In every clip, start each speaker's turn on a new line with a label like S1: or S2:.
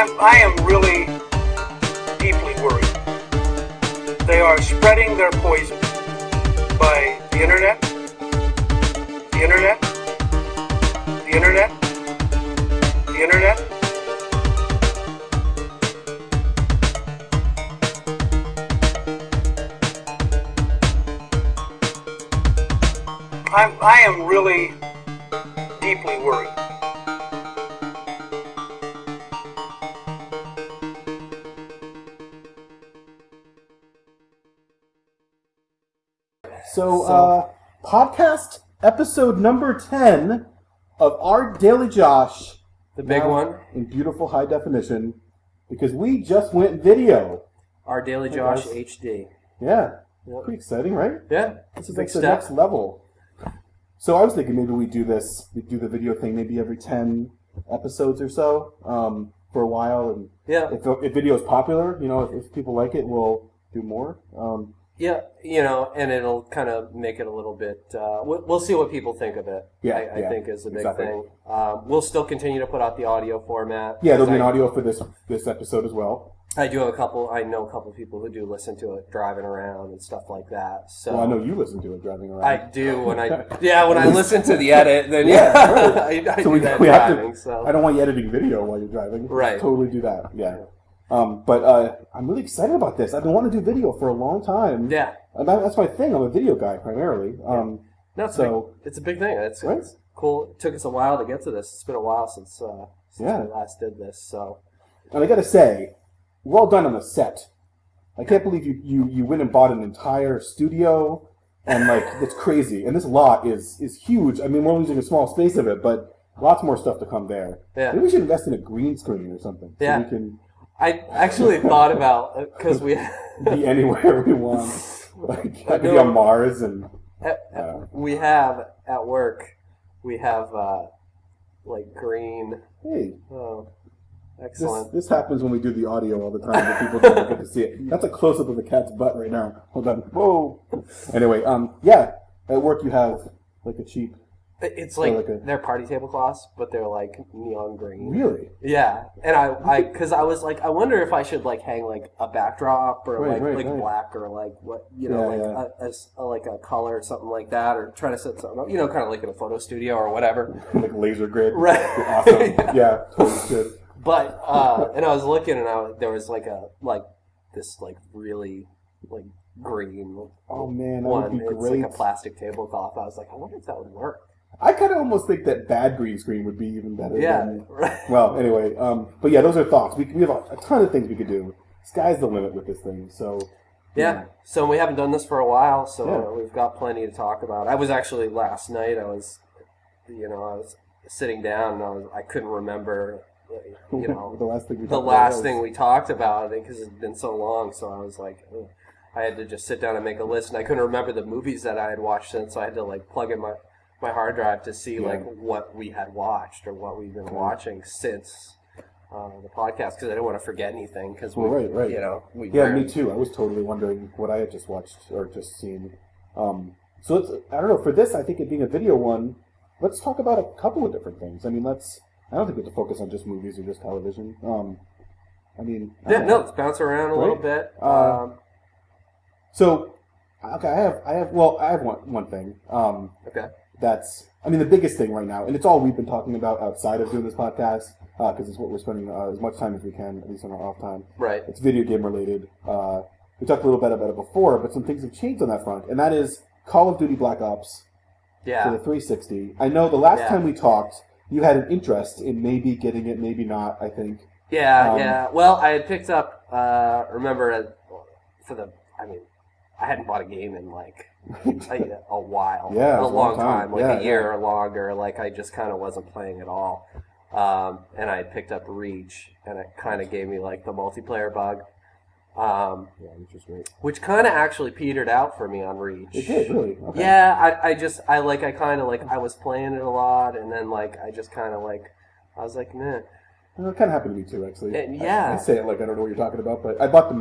S1: I am really deeply worried. They are spreading their poison by the internet, the internet, the internet, the internet. I am really deeply worried.
S2: So, podcast episode number 10 of Our Daily Josh.
S3: The big one.
S2: In beautiful high definition, because we just went video.
S3: Our Daily Josh HD.
S2: Yeah.
S3: Yep.
S2: Pretty exciting, right?
S3: Yeah.
S2: This is like the next level. So I was thinking maybe we do the video thing maybe every 10 episodes or so for a while. And if video is popular, if people like it, we'll do more.
S3: Yeah, and it'll kind of make it a little bit. We'll see what people think of it. I think is a big thing. We'll still continue to put out the audio format.
S2: Yeah, there'll be an audio for this episode as well.
S3: I know a couple of people who do listen to it driving around and stuff like that. So
S2: well, I know you listen to it driving around.
S3: I do when I listen to the edit. Then I
S2: so
S3: do that
S2: we
S3: driving.
S2: have to. I don't want you editing video while you're driving.
S3: Right.
S2: Totally do that. Yeah. But I'm really excited about this. I've been wanting to do video for a long time.
S3: Yeah.
S2: That's my thing. I'm a video guy primarily.
S3: It's a big thing. It's cool. It took us a while to get to this. It's been a while since we last did this. So.
S2: And I got to say, well done on the set. I can't believe you went and bought an entire studio, and it's crazy. And this lot is huge. I mean, we're only using a small space of it, but lots more stuff to come there.
S3: Yeah.
S2: Maybe we should invest in a green screen or something. So we can.
S3: I actually thought about because we
S2: be anywhere we want. I could be on Mars and.
S3: We have at work. We have green.
S2: Hey.
S3: Oh. Excellent.
S2: This happens when we do the audio all the time, but people don't get to see it. That's a close-up of the cat's butt right now. Hold on. Whoa. Anyway, at work you have a cheap...
S3: It's they're party tablecloths, but they're neon green.
S2: Really?
S3: Yeah. And because I was I wonder if I should hang a backdrop or black or what, a color or something like that, or try to set something up, kind of like in a photo studio or whatever.
S2: Like laser grid.
S3: Right.
S2: Awesome. Yeah, totally good.
S3: But and I was looking, and there was this really green.
S2: Oh man, that
S3: one.
S2: would be great.
S3: It's like a plastic tablecloth. I was I wonder if that would work.
S2: I kind of almost think that bad green screen would be even better.
S3: Yeah.
S2: Right. Well, anyway, but yeah, those are thoughts. We have a ton of things we could do. Sky's the limit with this thing. So.
S3: Yeah. So we haven't done this for a while, so we've got plenty to talk about. I was actually last night. I was sitting down, and I couldn't remember. the last thing we talked about because it's been so long. So I was I had to just sit down and make a list, and I couldn't remember the movies that I had watched since. So I had to plug in my hard drive to see what we had watched or what we've been watching since the podcast, because I didn't want to forget anything. Because
S2: right. Me too. I was totally wondering what I had just watched or just seen. So I don't know. For this, I think it being a video one, let's talk about a couple of different things. I mean, I don't think we have to focus on just movies or just television.
S3: Let's bounce around a little bit.
S2: I have one thing.
S3: Okay.
S2: That's, the biggest thing right now, and it's all we've been talking about outside of doing this podcast, because it's what we're spending as much time as we can, at least on our off time.
S3: Right.
S2: It's video game related. We talked a little bit about it before, but some things have changed on that front, and that is Call of Duty Black Ops for the 360. I know the last time we talked, you had an interest in maybe getting it, maybe not, I think.
S3: Yeah. Well, I had picked up, I hadn't bought a game in a while.
S2: Yeah,
S3: a long time. A year or longer. I just kind of wasn't playing at all. And I picked up Reach, and it kind of gave me the multiplayer bug.
S2: Which is great.
S3: Which kind of actually petered out for me on Reach.
S2: It did, really? Okay.
S3: Yeah, I was playing it a lot, and then I just kind of I was meh.
S2: Well, it kind of happened to me too, actually.
S3: Yeah.
S2: I say it I don't know what you're talking about, but I bought the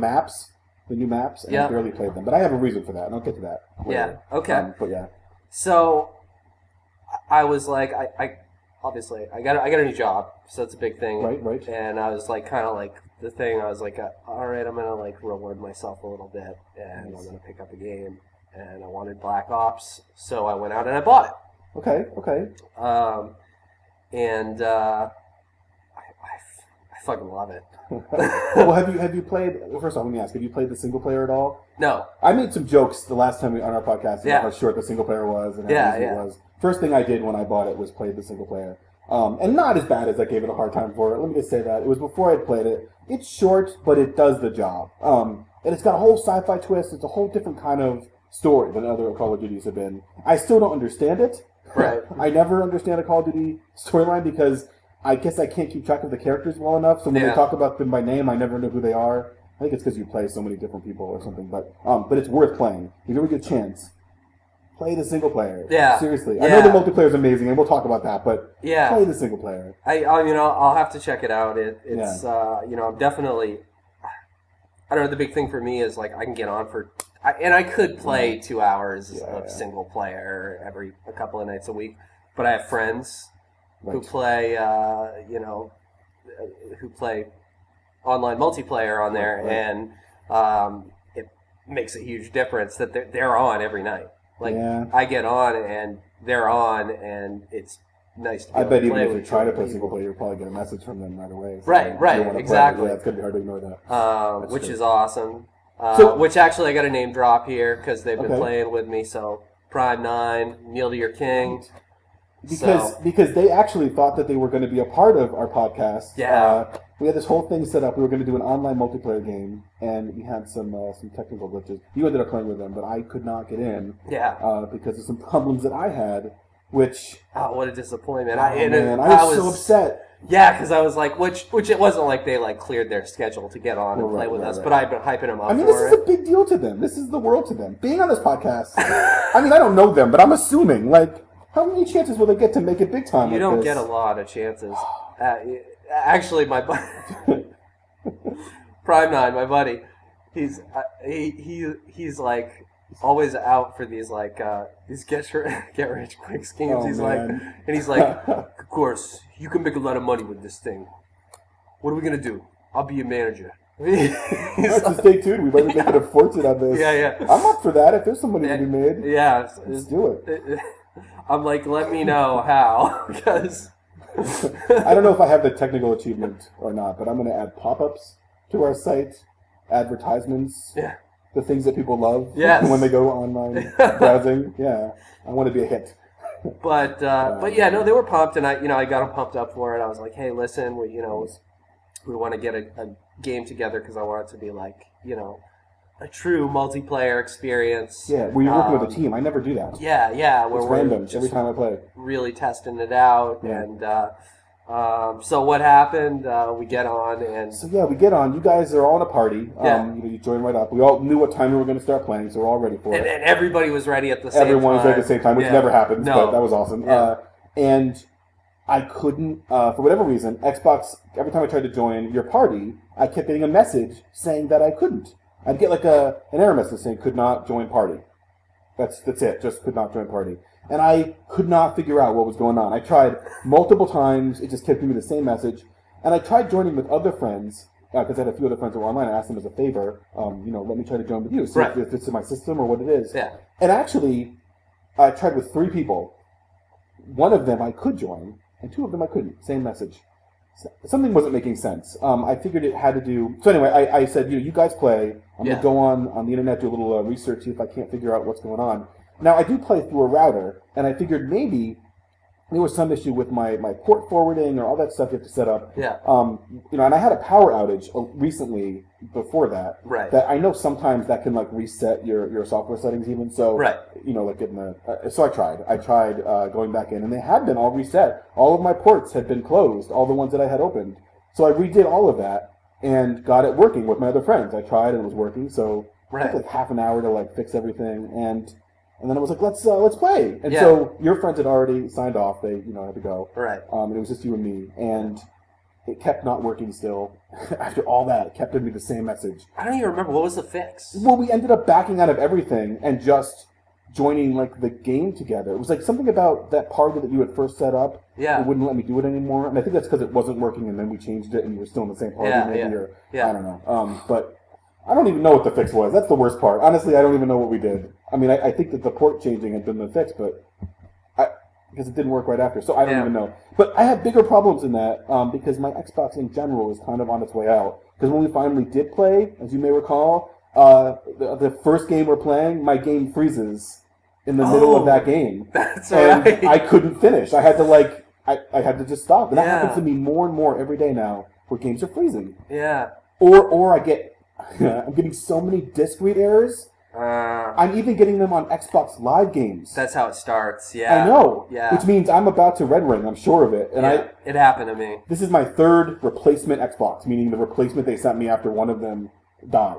S2: new maps, and I barely played them. But I have a reason for that, and I'll get to that later.
S3: Yeah, okay.
S2: But yeah.
S3: So, I was obviously I got a new job, so that's a big thing.
S2: Right.
S3: And I was like, kind of like the thing. I was like, all right, I'm gonna like reward myself a little bit, and I'm gonna pick up a game. And I wanted Black Ops, so I went out and I bought it.
S2: Okay.
S3: And I fucking love it.
S2: Well, have you played? First off, let me ask: have you played the single player at all?
S3: No.
S2: I made some jokes the last time on our podcast about how short the single player was and how easy it was. First thing I did when I bought it was play the single player, and not as bad as I gave it a hard time for it. Let me just say that it was before I'd played it. It's short, but it does the job, and it's got a whole sci-fi twist. It's a whole different kind of story than other Call of Duties have been. I still don't understand it.
S3: Right.
S2: I never understand a Call of Duty storyline because I guess I can't keep track of the characters well enough. So when they talk about them by name, I never know who they are. I think it's because you play so many different people or something. But it's worth playing. If you ever get a chance, play the single player. Yeah. Seriously. I know the multiplayer is amazing, and we'll talk about that. But play the single player.
S3: I'll have to check it out. It's I'm definitely. I don't know. The big thing for me is like I can get on for. I could play 2 hours of single player a couple of nights a week, but I have friends who play, who play online multiplayer on there, and it makes a huge difference that they're on every night. Like I get on and they're on, and it's nice to be able to play. I bet even if you try to play single player, you'll probably get a message from them right away. So right, exactly.
S2: It's gonna be hard to ignore that.
S3: Which is awesome. Which actually I got a name drop here because they've been playing with me. So Prime 9, Kneel to Your King.
S2: Because they actually thought that they were going to be a part of our podcast. Yeah. We had this whole thing set up. We were going to do an online multiplayer game, and we had some technical glitches. You ended up playing with them, but I could not get in. Yeah. Because of some problems that I had, which...
S3: Oh, what a disappointment.
S2: I was so upset.
S3: Yeah, because I was like, which it wasn't like they like cleared their schedule to get on and play with us, but I've been hyping them up.
S2: I mean, this is a big deal to them. This is the world to them. Being on this podcast, I mean, I don't know them, but I'm assuming, like, how many chances will they get to make it big time?
S3: You don't get a lot of chances. Actually, my buddy, Prime 9, my buddy, he's like always out for these like these get rich quick schemes. He's like, of course, you can make a lot of money with this thing. What are we gonna do? I'll be your manager.
S2: So stay tuned. We might be making a fortune on this.
S3: Yeah.
S2: I'm up for that. If there's some money to be made, let's do it.
S3: I'm like, let me know how, because
S2: I don't know if I have the technical achievement or not, but I'm going to add pop-ups to our site, advertisements, the things that people love when they go online browsing. Yeah, I want to be a hit.
S3: But they were pumped, and I got them pumped up for it. I was like, hey, listen, we want to get a game together because I want it to be like, a true multiplayer experice.
S2: Yeah, where you're working with a team. I never do that.
S3: Yeah.
S2: It's random every time I play.
S3: Really testing it out, and so what happened? We get on, and
S2: we get on. You guys are all in a party. You join right up. We all knew what time we were going to start playing, so we're all ready for it.
S3: And everybody was ready at the same time.
S2: Everyone was ready at the same time, which never happens, but that was awesome. Yeah. And I couldn't, for whatever reason, Xbox. Every time I tried to join your party, I kept getting a message saying that I couldn't. I'd get like an error message saying could not join party. That's it. Just could not join party. And I could not figure out what was going on. I tried multiple times. It just kept giving me the same message. And I tried joining with other friends, because I had a few other friends who were online. I asked them as a favor, let me try to join with you. See if it's in my system or what it is. Yeah. And actually, I tried with 3 people. One of them I could join, and 2 of them I couldn't. Same message. Something wasn't making sense. I figured it had to do... So anyway, I said, you guys play. I'm going to go on the internet, do a little research, see if I can't figure out what's going on. Now, I do play through a router, and I figured maybe there was some issue with my port forwarding or all that stuff you have to set up. Yeah. And I had a power outage recently before that. Right. That I know sometimes that can, like, reset your software settings even. So, so I tried. I tried going back in, and they had been all reset. All of my ports had been closed, all the ones that I had opened. So I redid all of that and got it working with my other friends. I tried, and it was working. So it took like half an hour to, like, fix everything, and then I was like, let's play. And so your friends had already signed off. They, had to go. Right. And it was just you and me. And it kept not working still. After all that, it kept giving me the same message.
S3: I don't even remember. What was the fix?
S2: Well, we ended up backing out of everything and just joining, like, the game together. It was like something about that party that you had first set up it wouldn't let me do it anymore. And I think that's because it wasn't working, and then we changed it, and you were still in the same party, maybe, or I don't know. But I don't even know what the fix was. That's the worst part. Honestly, I don't even know what we did. I mean, I think that the port changing had been the fix, but because it didn't work right after, so I don't even know. But I have bigger problems in that because my Xbox in general is kind of on its way out. Because when we finally did play, as you may recall, the first game we're playing, my game freezes in the middle of that game.
S3: That's right.
S2: I couldn't finish. I had to I had to just stop. And that happens to me more and more every day now, where games are freezing.
S3: Yeah.
S2: Or I'm getting so many disk read errors. I'm even getting them on Xbox Live games.
S3: That's how it starts, yeah.
S2: I know.
S3: Yeah.
S2: Which means I'm about to red ring, I'm sure of it. And
S3: it happened to me.
S2: This is my third replacement Xbox, meaning the replacement they sent me after one of them died.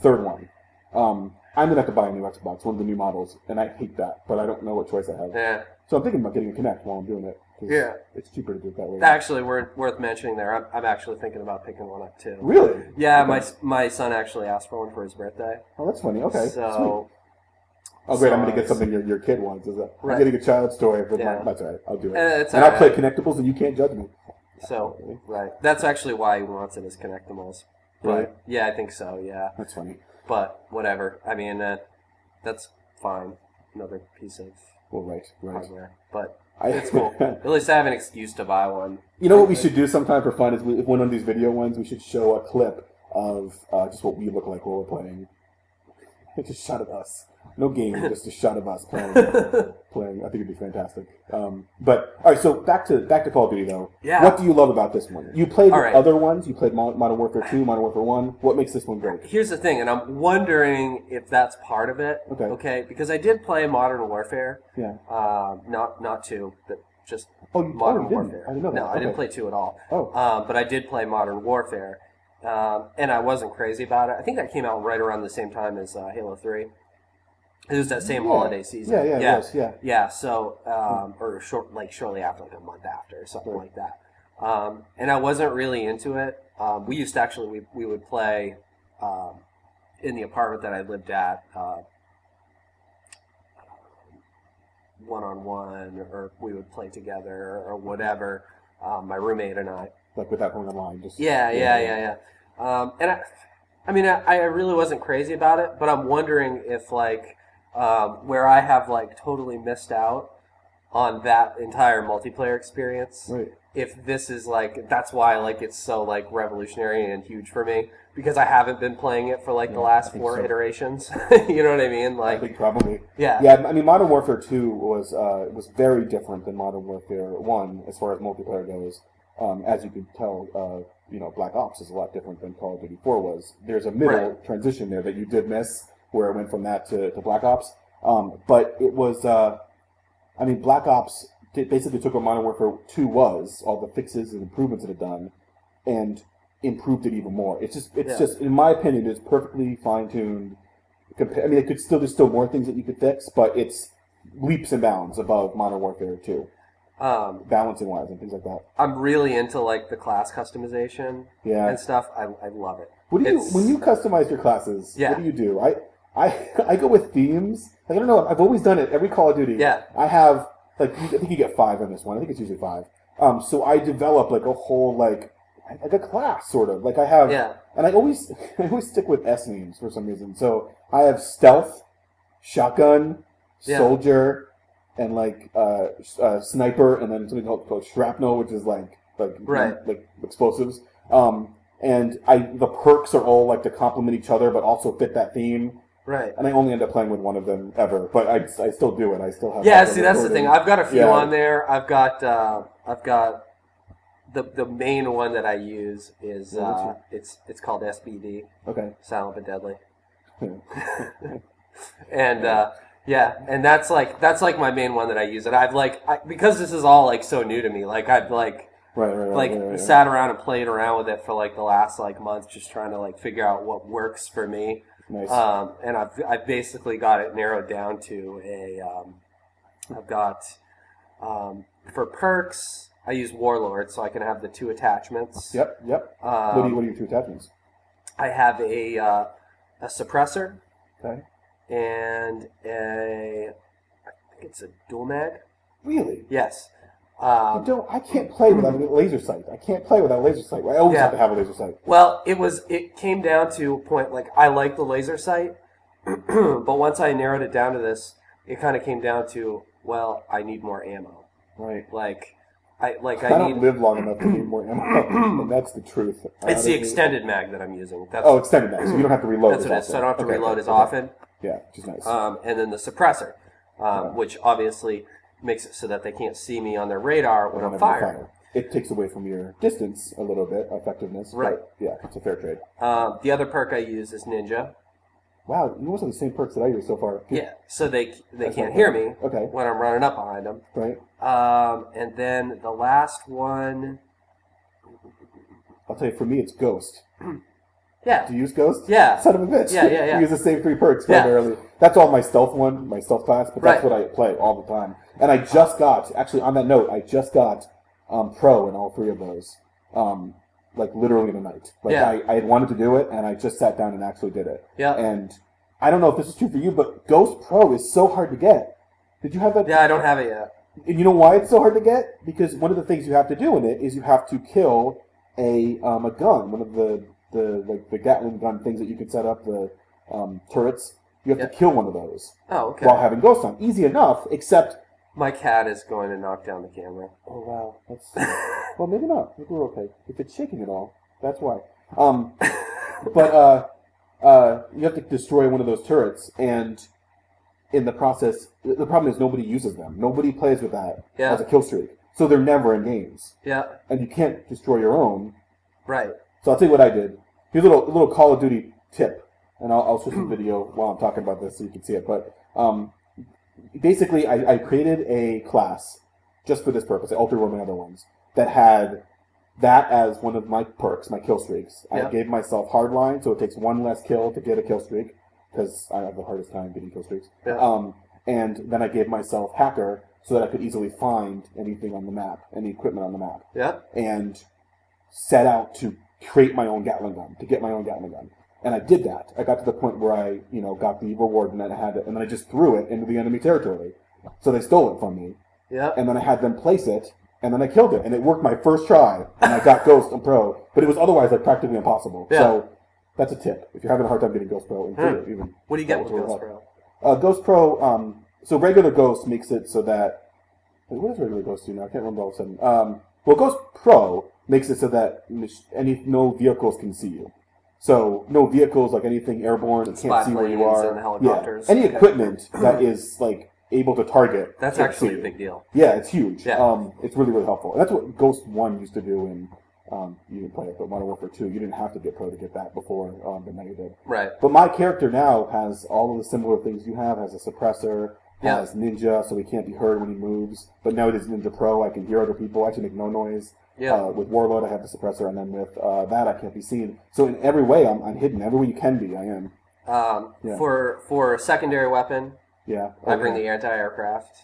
S2: Third one. I'm going to have to buy a new Xbox, one of the new models, and I hate that, but I don't know what choice I have.
S3: Yeah.
S2: So I'm thinking about getting a Kinect while I'm doing it. Yeah. It's cheaper to do it that way.
S3: Actually, worth mentioning there, I'm actually thinking about picking one up, too.
S2: Really?
S3: Yeah, okay. My son actually asked for one for his birthday.
S2: Oh, that's funny. Okay,
S3: so,
S2: sweet. Oh, great, I'm going to get something your kid wants. I'm getting a child's toy. That's all right. I'll do it. And I'll play Connectables, and you can't judge me.
S3: So, right. That's actually why he wants it, is Connectables.
S2: Really?
S3: Yeah, I think so, yeah.
S2: That's funny.
S3: But, whatever. I mean, that's fine. Another piece of hardware. But it's cool. At least I have an excuse to buy one.
S2: You know what we should do sometime for fun is if one of these video ones, we should show a clip of just what we look like while we're playing. It's a shot of us. No game, just a shot of us playing. I think it'd be fantastic. But all right, so back to Call of Duty though.
S3: Yeah.
S2: What do you love about this one? You played other ones. You played Modern Warfare 2, Modern Warfare 1. What makes this one great?
S3: Here's the thing, and I'm wondering if that's part of it. Okay. Because I did play Modern Warfare.
S2: Yeah.
S3: Not 2, but just
S2: Modern
S3: Warfare.
S2: I didn't know that.
S3: No, I didn't play 2 at all.
S2: Oh.
S3: But I did play Modern Warfare, and I wasn't crazy about it. I think that came out right around the same time as Halo 3. It was that same holiday season. Yeah. So, or shortly after, like a month after, or something like that. And I wasn't really into it. We used to actually we would play in the apartment that I lived at, 1-on-1, or we would play together, or whatever. My roommate and I.
S2: Like without going online, just
S3: yeah. And I mean, I really wasn't crazy about it, but I'm wondering if where I have totally missed out on that entire multiplayer experience.
S2: Right.
S3: If this is that's why it's so revolutionary and huge for me, because I haven't been playing it for the last 4 iterations. You know what I mean?
S2: I think probably.
S3: Yeah.
S2: Yeah. I mean, Modern Warfare 2 was very different than Modern Warfare 1 as far as multiplayer goes. As you can tell, Black Ops is a lot different than Call of Duty 4 was. There's a middle transition there that you did miss, where it went from that to Black Ops. But it was, Black Ops basically took what Modern Warfare 2 was, all the fixes and improvements it had done, and improved it even more. It's just, in my opinion, it's perfectly fine-tuned. There's still more things that you could fix, but it's leaps and bounds above Modern Warfare 2. Balancing wise and things like that.
S3: I'm really into the class customization and stuff. I love it.
S2: When you customize your classes, what do you do? I go with themes. I don't know. I've always done it every Call of Duty.
S3: Yeah.
S2: I have I think you get 5 on this one. I think it's usually 5. So I develop a whole a class sort of. I have and I always stick with S names for some reason. So I have stealth, shotgun, soldier, and sniper, and then something called shrapnel, which is like explosives. And the perks are all to complement each other, but also fit that theme.
S3: Right.
S2: And I only end up playing with one of them ever, but I still do it. I still have.
S3: Yeah, see, that's the thing. I've got a few on there. I've got the main one that I use is it's called SBD.
S2: Okay.
S3: Silent but Deadly. And and that's my main one that I use. And I've because this is all so new to me. I've sat around and played around with it for the last month, just trying to figure out what works for me.
S2: Nice.
S3: And I've basically got it narrowed down to I've got for perks I use Warlord, so I can have the 2 attachments.
S2: Yep. What are your 2 attachments?
S3: I have a suppressor.
S2: Okay.
S3: And I think it's a dual mag.
S2: Really?
S3: Yes.
S2: I can't play without a laser sight. I can't play without a laser sight. I always have to have a laser sight.
S3: Well, it came down to a point, like, I like the laser sight, but once I narrowed it down to this, it kind of came down to, well, I need more ammo.
S2: Right.
S3: I
S2: don't live long enough to need more ammo, and that's the truth.
S3: It's the extended mag that I'm using.
S2: Extended mag, so you don't have to reload
S3: That's
S2: as
S3: what it is,
S2: often.
S3: so I don't have to reload as often.
S2: Yeah, which is nice.
S3: And then the suppressor, which obviously makes it so that they can't see me on their radar when I'm firing.
S2: It takes away from your distance a little bit, effectiveness.
S3: Right.
S2: But yeah, it's a fair trade.
S3: The other perk I use is Ninja.
S2: Wow, you must have the same perks that I use so far.
S3: Yeah, so they can't hear me
S2: when
S3: I'm running up behind them.
S2: Right.
S3: And then the last one...
S2: I'll tell you, for me, it's Ghost.
S3: Yeah.
S2: Do you use Ghost?
S3: Yeah.
S2: Son of a bitch.
S3: Yeah.
S2: You use the same 3 perks primarily. Yeah. That's all my stealth class, but that's what I play all the time. And I just got, actually on that note, Pro in all 3 of those. Literally in a night. I had wanted to do it, and I just sat down and actually did it.
S3: Yeah.
S2: And I don't know if this is true for you, but Ghost Pro is so hard to get. Did you have that?
S3: Yeah, I don't have it yet.
S2: And you know why it's so hard to get? Because one of the things you have to do in it is you have to kill a gun, one of the Gatling gun things that you can set up, the turrets. You have to kill one of those.
S3: Oh, okay.
S2: While having Ghost on. Easy enough, except...
S3: My cat is going to knock down the camera.
S2: Oh, wow. That's... well, maybe not. Maybe we're okay. If it's shaking at all, that's why. You have to destroy one of those turrets, and in the process, the problem is nobody uses them. Nobody plays with that as a kill streak. So they're never in games.
S3: Yeah.
S2: And you can't destroy your own.
S3: Right.
S2: So I'll tell you what I did. Here's a little Call of Duty tip, and I'll switch the video while I'm talking about this so you can see it. But basically, I created a class just for this purpose. I altered one of my other ones that had that as one of my perks, my kill streaks. I gave myself Hardline, so it takes 1 less kill to get a kill streak, because I have the hardest time getting kill streaks. Yeah. And then I gave myself Hacker, so that I could easily find anything on the map, any equipment on the map.
S3: Yeah.
S2: And set out to create my own Gatling gun, to get my own Gatling gun. And I did that. I got to the point where I, got the reward and then I had it, and then I just threw it into the enemy territory. So they stole it from me.
S3: Yeah.
S2: And then I had them place it, and then I killed it. And it worked my first try, and I got Ghost and Pro. But it was otherwise practically impossible. Yeah. So that's a tip. If you're having a hard time getting Ghost Pro, even
S3: what do you get with Ghost Pro?
S2: Ghost Pro, so regular Ghost makes it so that... What does regular Ghost do now? I can't remember all of a sudden. Well, Ghost Pro makes it so that no vehicles can see you. So no vehicles, like anything airborne, it can't see where you are.
S3: And helicopters.
S2: Yeah. Any equipment that is able to target.
S3: That's actually a big deal.
S2: Yeah, it's huge.
S3: Yeah.
S2: It's really, really helpful. And that's what Ghost 1 used to do in you didn't play it, but Modern Warfare 2. You didn't have to get Pro to get that before, but now you did.
S3: Right.
S2: But my character now has all of the similar things you have. Has a suppressor. Has Ninja, so he can't be heard when he moves. But now it is Ninja Pro. I can hear other people. I actually make no noise.
S3: Yeah.
S2: With Warlord, I have the suppressor, and then with that, I can't be seen. So in every way, I'm hidden. Every way you can be, I am.
S3: For a secondary weapon, I bring the anti-aircraft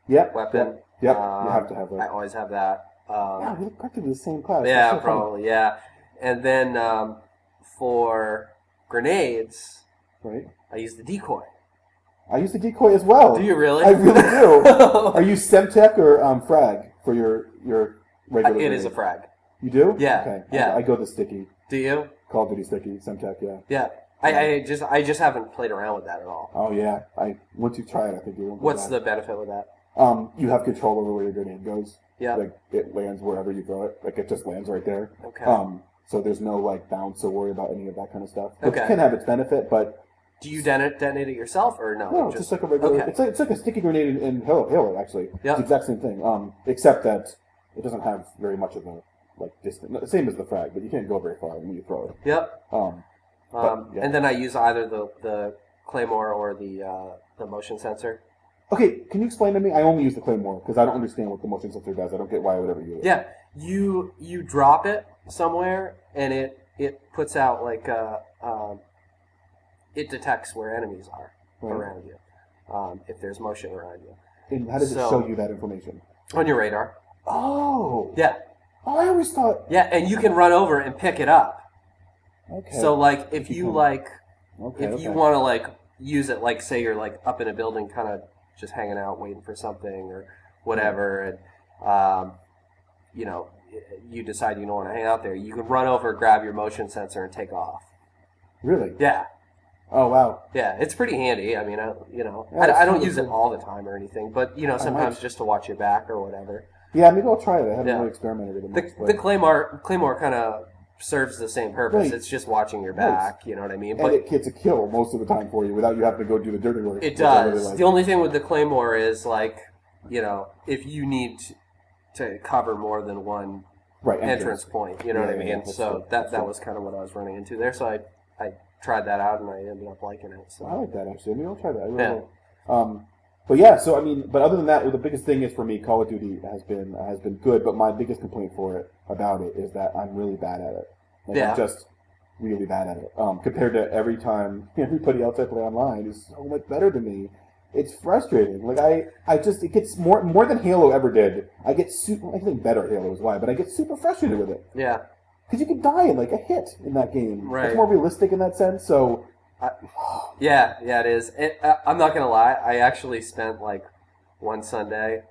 S3: weapon.
S2: Yep. You have to have that.
S3: I always have that.
S2: We're practically the same class.
S3: Yeah,
S2: so
S3: probably. Funny. Yeah. And then for grenades, I use the decoy.
S2: I use the decoy as well.
S3: Do you really?
S2: I really do. Are you Semtech or Frag for your regular?
S3: It is a Frag.
S2: You do?
S3: Yeah.
S2: Okay.
S3: Yeah.
S2: I go the sticky.
S3: Do you?
S2: Call of Duty sticky, Semtech, yeah.
S3: Yeah. I just haven't played around with that at all.
S2: Oh yeah. Once you try it, I think you won't.
S3: What's the benefit with that?
S2: You have control over where your grenade goes.
S3: Yeah.
S2: Like it lands wherever you throw it. Like it just lands right there.
S3: Okay.
S2: So there's no bounce or worry about any of that kind of stuff. Which can have its benefit, but.
S3: Do you detonate it yourself or no?
S2: No, it's just like a regular. Okay. It's like a sticky grenade in Halo actually. Yeah. It's the exact same thing. Except that it doesn't have very much of a distance. Same as the Frag, but you can't go very far when you throw it.
S3: Yep. And then I use either the Claymore or the motion sensor.
S2: Okay, can you explain to me? I only use the Claymore because I don't understand what the motion sensor does. I don't get why I would ever use it.
S3: Yeah, you drop it somewhere and it puts out it detects where enemies are around you, if there's motion around you.
S2: And how does it show you that information?
S3: On your radar.
S2: Oh.
S3: Yeah.
S2: Oh, I always thought.
S3: Yeah, and you can run over and pick it up.
S2: Okay.
S3: So if you you want to use it, say you're up in a building, kind of just hanging out waiting for something or whatever, you know, you decide you don't want to hang out there, you can run over, grab your motion sensor, and take off.
S2: Really?
S3: Yeah.
S2: Oh, wow.
S3: Yeah, it's pretty handy. I mean, I don't use it all the time or anything, but, sometimes just to watch your back or whatever.
S2: Yeah, maybe I'll try it. I haven't really experimented with it.
S3: The Claymore kind of serves the same purpose. Right. It's just watching your back, you know what I mean?
S2: But it gets a kill most of the time for you without you having to go do the dirty work.
S3: It does. Really like. The only thing with the Claymore is, like, if you need to cover more than one entrance point, you know what I mean? So that was kind of what I was running into there. So I tried that out and I ended up liking it. So.
S2: I like that, actually. I mean, I'll try that. I really will. But yeah, so I mean, but other than that, the biggest thing is for me, Call of Duty has been good. But my biggest complaint about it is that I'm really bad at it. I'm just really bad at it. Compared to everybody else I play online is so much better than me. It's frustrating. Like it gets more than Halo ever did. I think better Halo is why, but I get super frustrated with it.
S3: Yeah.
S2: Because you can die in like a hit in that game.
S3: Right.
S2: It's more realistic in that sense. So.
S3: Yeah, it is. I'm not gonna lie. I actually spent like one Sunday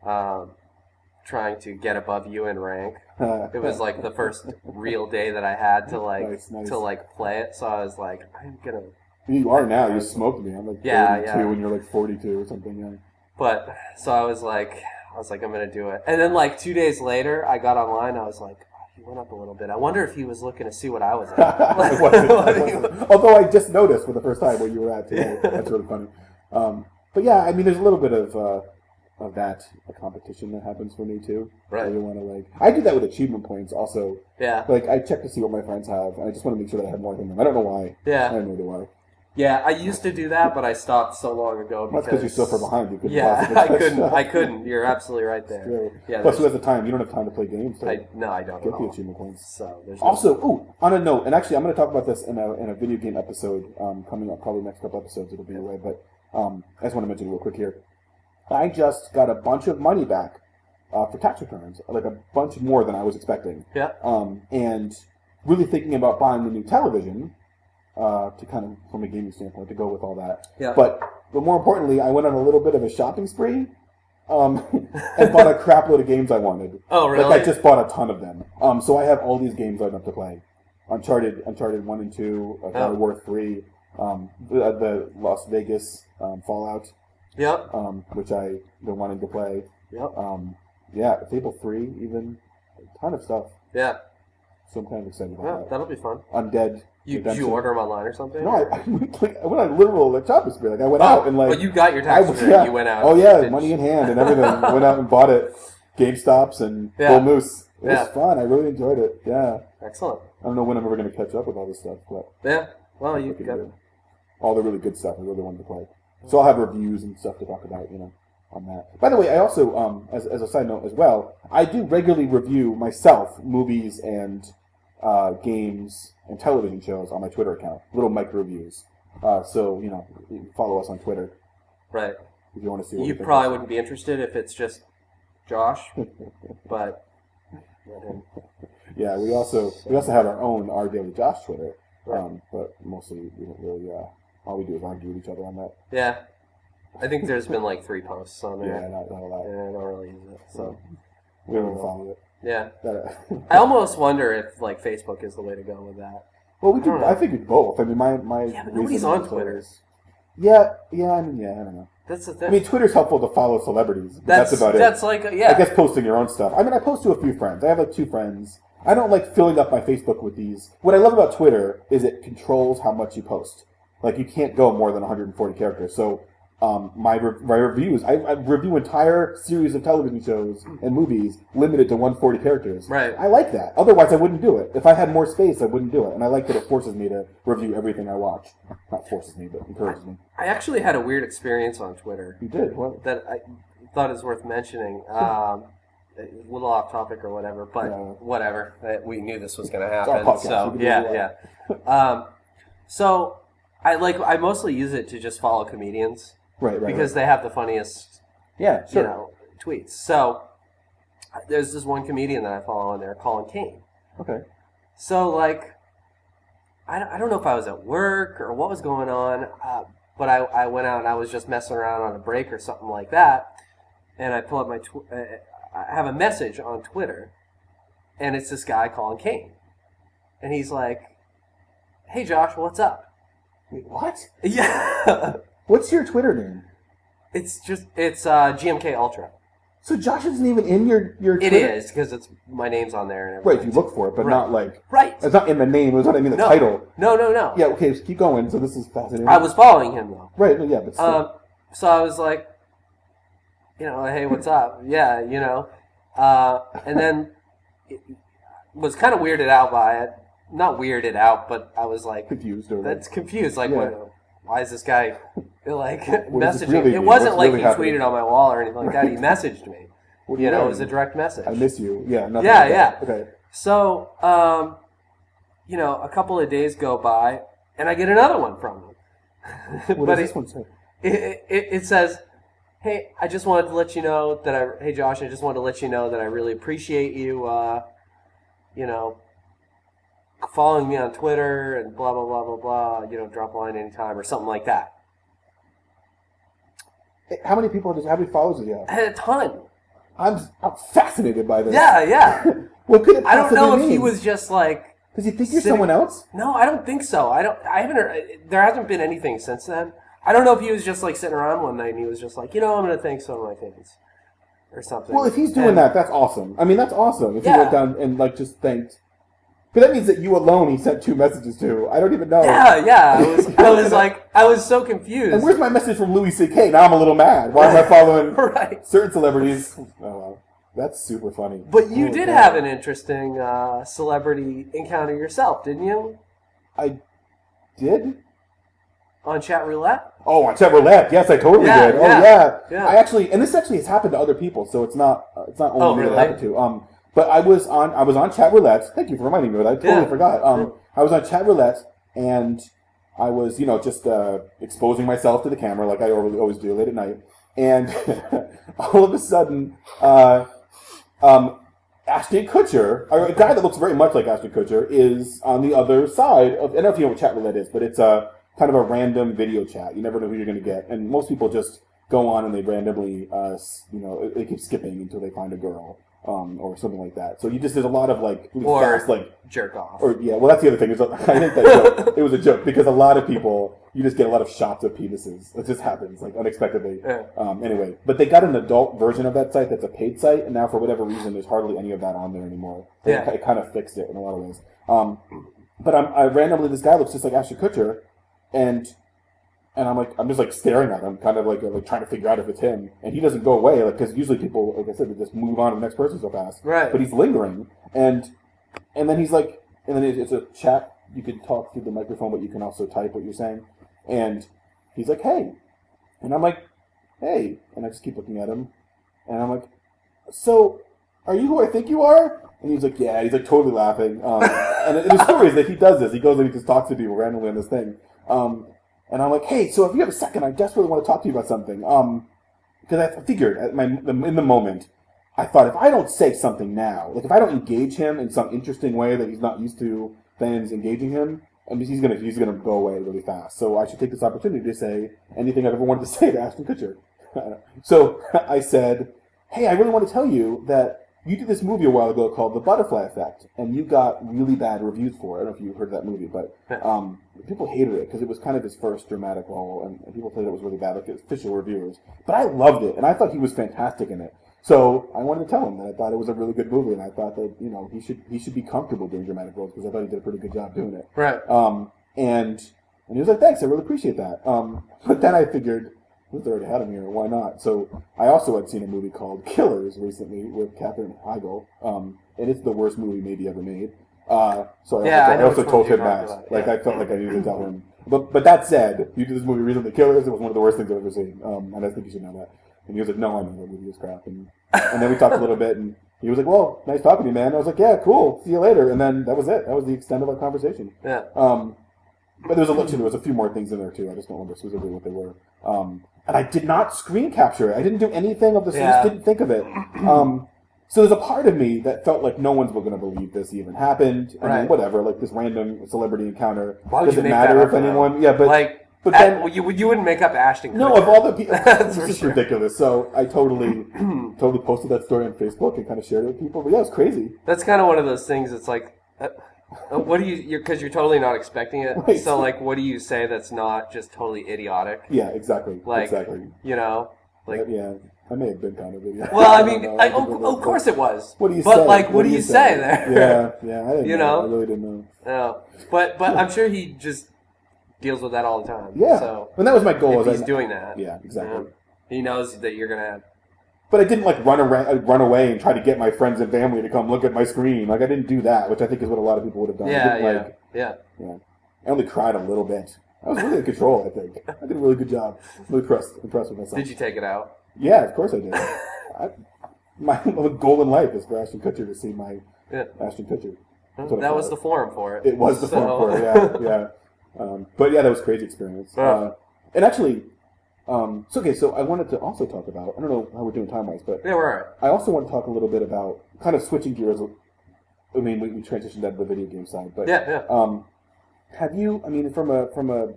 S3: trying to get above you in rank. It was like the first real day that I had to to play it. So I was like, I'm gonna.
S2: You are now. You smoked me. I'm like 32 and you're like 42 or something. Yeah.
S3: But so I was like, I'm gonna do it. And then like 2 days later, I got online. I was like. He went up a little bit. I wonder if he was looking to see what I was at.
S2: I wasn't. Although I just noticed for the first time where you were at today. That's really funny. But yeah, I mean, there's a little bit of that competition that happens for me too.
S3: Right.
S2: You want to I do that with achievement points also.
S3: Yeah.
S2: Like I check to see what my friends have, and I just want to make sure that I have more than them. I don't know why.
S3: Yeah.
S2: I have no idea why.
S3: Yeah, I used to do that, but I stopped so long ago.
S2: That's because you're so far behind. You couldn't
S3: I couldn't. You're absolutely right there.
S2: Yeah. Plus, who has the time? You don't have time to play games. So
S3: I don't.
S2: Get the achievement points.
S3: So
S2: on a note, and actually, I'm going to talk about this in a video game episode coming up. Probably next couple episodes, it'll be away. But I just want to mention real quick here. I just got a bunch of money back for tax returns, like a bunch more than I was expecting.
S3: Yeah.
S2: And really thinking about buying the new television. To kind of, from a gaming standpoint, to go with all that.
S3: Yeah.
S2: But more importantly, I went on a little bit of a shopping spree, and bought a crap load of games I wanted.
S3: Oh, really?
S2: Like I just bought a ton of them. So I have all these games lined up to play. Uncharted 1 and 2, Uncharted War 3, the Las Vegas Fallout.
S3: Yep.
S2: Which I've been wanting to play.
S3: Yep.
S2: Fable 3, even a ton of stuff.
S3: Yeah.
S2: So I'm kind of excited about that.
S3: That'll be fun.
S2: Undead.
S3: Did you order them online or something?
S2: No, I went on literal shopping spree. Like I went out and
S3: But you got your tax return. You went out.
S2: Oh yeah, money in hand and everything. Went out and bought it. GameStops and Bull Moose. It was fun. I really enjoyed it. Yeah.
S3: Excellent.
S2: I don't know when I'm ever going to catch up with all this stuff, but
S3: yeah. Well, you got
S2: all the really good stuff. I really wanted to play. So I'll have reviews and stuff to talk about, on that. By the way, I also, as a side note as well, I do regularly review myself movies and games and television shows on my Twitter account. Little micro reviews. So, you can follow us on Twitter.
S3: Right.
S2: If you want to see what
S3: you probably wouldn't be interested if it's just Josh, but...
S2: Yeah, we also have our own Our Daily Josh Twitter, but mostly we don't really, all we do is argue with each other on that.
S3: Yeah. I think there's been like 3 posts on there.
S2: Yeah, not a lot.
S3: Yeah, I don't really use it, so...
S2: We don't even follow it.
S3: Yeah. I almost wonder if like Facebook is the way to go with that.
S2: Well, we do. I think it's both. I mean, my
S3: but nobody's on Twitter.
S2: Yeah. I don't know.
S3: That's the thing.
S2: I mean, Twitter's helpful to follow celebrities. That's about it.
S3: That's like I
S2: guess posting your own stuff. I mean, I post to a few friends. I have like 2 friends. I don't like filling up my Facebook with these. What I love about Twitter is it controls how much you post. Like you can't go more than 140 characters. So. My reviews, I review entire series of television shows and movies limited to 140 characters.
S3: Right.
S2: I like that. Otherwise, I wouldn't do it. If I had more space, I wouldn't do it. And I like that it forces me to review everything I watch. Not forces me, but encourages me.
S3: I actually had a weird experience on Twitter.
S2: You did? What?
S3: That I thought is worth mentioning. A little off topic or whatever, but whatever. We knew this was going to happen. So yeah. So I mostly use it to just follow comedians.
S2: Right.
S3: Because they have the funniest, tweets. So there's this one comedian that I follow on there, Colin Kane.
S2: Okay.
S3: So I don't know if I was at work or what was going on, but I went out and I was just messing around on a break or something like that, and I pull up my I have a message on Twitter, and it's this guy calling Kane. And he's like, "Hey, Josh, what's up?"
S2: Wait, what?
S3: Yeah.
S2: What's your Twitter name?
S3: It's GMK Ultra.
S2: So Josh isn't even in your Twitter?
S3: It is, because it's my name's on there and everything.
S2: Right, if you look for it, but not like...
S3: Right.
S2: It's not in the name, it's what I mean, the title.
S3: No.
S2: Yeah, okay, keep going, so this is fascinating.
S3: I was following him, though.
S2: Right, yeah, but still.
S3: So I was like, hey, what's up? Yeah, and then was kind of weirded out by it. Not weirded out, but I was like...
S2: Confused.
S3: That's confused. Like, why is this guy, messaging? It wasn't like he tweeted on my wall or anything like that. He messaged me. It was a direct message.
S2: I miss you. Yeah, nothing
S3: yeah,
S2: like
S3: yeah.
S2: That. Okay.
S3: So, a couple of days go by, and I get another one from him.
S2: What does this one say?
S3: It says, "Hey, I just wanted to let you know that hey Josh, I just wanted to let you know that I really appreciate you, following me on Twitter and blah blah blah blah blah. Drop a line anytime or something like that."
S2: How many followers do you have?
S3: I had a ton.
S2: I'm fascinated by this.
S3: Yeah.
S2: What could it possibly
S3: I don't know
S2: mean?
S3: if he was just like.
S2: Does he think you're someone else?
S3: No, I don't think so. I haven't heard. There hasn't been anything since then. I don't know if he was just like sitting around one night and he was just like, I'm going to thank some of my fans or something.
S2: Well, if he's doing that, that's awesome. I mean, that's awesome. If he went down and just thanked. Because that means that you alone he sent 2 messages to. I don't even know.
S3: Yeah. I was so confused.
S2: And where's my message from Louis C.K.? Now I'm a little mad. Why am I following certain celebrities? Oh, well, that's super funny.
S3: But you did have an interesting celebrity encounter yourself, didn't you?
S2: I did?
S3: On Chat Roulette?
S2: Oh, on Chat Roulette. Yes, I totally did.
S3: Yeah.
S2: I actually, and this actually has happened to other people, so it's not only me that happened to. But I was on Chat Roulette. Thank you for reminding me of that. I totally forgot. I was on Chat Roulette, and I was, just exposing myself to the camera like I always do late at night. And all of a sudden, Ashton Kutcher, a guy that looks very much like Ashton Kutcher, is on the other side of. I don't know if you know what Chat Roulette is, but it's kind of a random video chat. You never know who you're going to get, and most people just go on and they randomly, they keep skipping until they find a girl. Or something like that. So there's a lot of
S3: jerk off.
S2: Well, that's the other thing. I think that joke, it was a joke because a lot of people, you just get a lot of shots of penises. It just happens unexpectedly. Yeah. Anyway, but they got an adult version of that site that's a paid site, and now for whatever reason, there's hardly any of that on there anymore. It kind of fixed it in a lot of ways. But I randomly, this guy looks just like Ashton Kutcher, and I'm just staring at him, kind of like trying to figure out if it's him, and he doesn't go away, because usually people, like I said, they just move on to the next person so fast.
S3: Right.
S2: But he's lingering, and then he's like, and then it's a chat. You can talk through the microphone, but you can also type what you're saying. And he's like, "Hey," and I'm like, "Hey," and I just keep looking at him, and I'm like, "So, are you who I think you are?" And he's like, "Yeah." He's totally laughing. And the story is that he does this. He goes and he just talks to people randomly on this thing. And I'm like, "Hey, so if you have a second, I desperately want to talk to you about something." Because I figured in the moment, I thought if I don't say something now, if I don't engage him in some interesting way that he's not used to fans engaging him, he's gonna go away really fast. So I should take this opportunity to say anything I've ever wanted to say to Ashton Kutcher. So I said, "Hey, I really want to tell you that you did this movie a while ago called The Butterfly Effect, and you got really bad reviews for it." I don't know if you heard of that movie, but people hated it because it was kind of his first dramatic role, and people said it was really bad, like official reviewers. But I loved it, and I thought he was fantastic in it. So I wanted to tell him that I thought it was a really good movie, and I thought that he should be comfortable doing dramatic roles because I thought he did a pretty good job doing it.
S3: Right.
S2: And he was like, "Thanks, I really appreciate that." But then I figured, they already had him here, why not? So I also had seen a movie called Killers recently with Katherine Heigl, and it's the worst movie maybe ever made. So I also told him that. I felt like I needed to tell him. But that said, you did this movie recently, Killers. It was one of the worst things I've ever seen, and I think you should know that. And he was like, "No, I know that movie was crap." And then we talked a little bit, and he was like, "Well, nice talking to you, man." And I was like, "Yeah, cool. See you later." And then that was it. That was the extent of our conversation.
S3: Yeah.
S2: But there was a few more things in there too. I just don't remember specifically what they were. And I did not screen capture it. I didn't do anything of this. I just didn't think of it. So there's a part of me that felt like no one's going to believe this even happened. I mean, whatever, this random celebrity encounter.
S3: Why would
S2: does
S3: you
S2: it
S3: make
S2: matter
S3: that
S2: if anyone? Yeah, but But then
S3: you wouldn't make up Ashton Kutcher.
S2: No, of all the people, this is ridiculous. So I totally posted that story on Facebook and kind of shared it with people. But yeah, it was crazy.
S3: That's kind of one of those things. It's like, what do you? Because you're totally not expecting it. Right. So like, what do you say that's not just totally idiotic?
S2: Yeah, exactly.
S3: Like,
S2: exactly.
S3: You know, like
S2: yeah. I may have been kind of idiot.
S3: Well, I mean, of course it was.
S2: What do you say?
S3: But like, what do you say there?
S2: Yeah, I didn't know. I really didn't know.
S3: No, but I'm sure he just deals with that all the time.
S2: Yeah.
S3: So
S2: and that was my goal.
S3: If he's doing that.
S2: Yeah, exactly.
S3: He knows that you're gonna.
S2: But I didn't like run away and try to get my friends and family to come look at my screen. Like I didn't do that, which I think is what a lot of people would have done.
S3: Yeah.
S2: I only cried a little bit. I was really in control. I think I did a really good job. I'm really impressed with myself.
S3: Did you take it out?
S2: Yeah, of course I did. My goal in life is for Ashton Kutcher to see my Ashton Kutcher.
S3: That was the forum for it.
S2: It was the forum for it. Yeah. But yeah, that was a crazy experience. And actually, so I wanted to also talk about, I don't know how we're doing time-wise, but
S3: yeah, we're all right.
S2: I also want to talk a little bit about, kind of switching gears, I mean, we transitioned out of the video game side, but have you, I mean, from a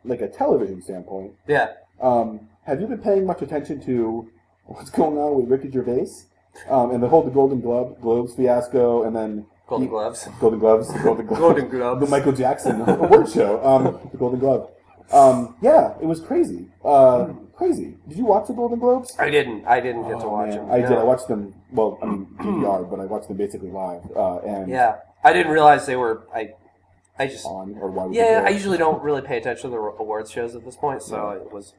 S2: like a television standpoint, have you been paying much attention to what's going on with Ricky Gervais and the whole Golden Globes fiasco, and then
S3: Golden Gloves,
S2: the Michael Jackson award show, the Golden Glove. Yeah, it was crazy. Crazy. Did you watch the Golden Globes?
S3: I didn't get to watch them.
S2: I did. I watched them. Well, I mean DVR, but I watched them basically live. And
S3: I didn't realize they were. I just
S2: on or why?
S3: I usually don't really pay attention to the awards shows at this point, so it was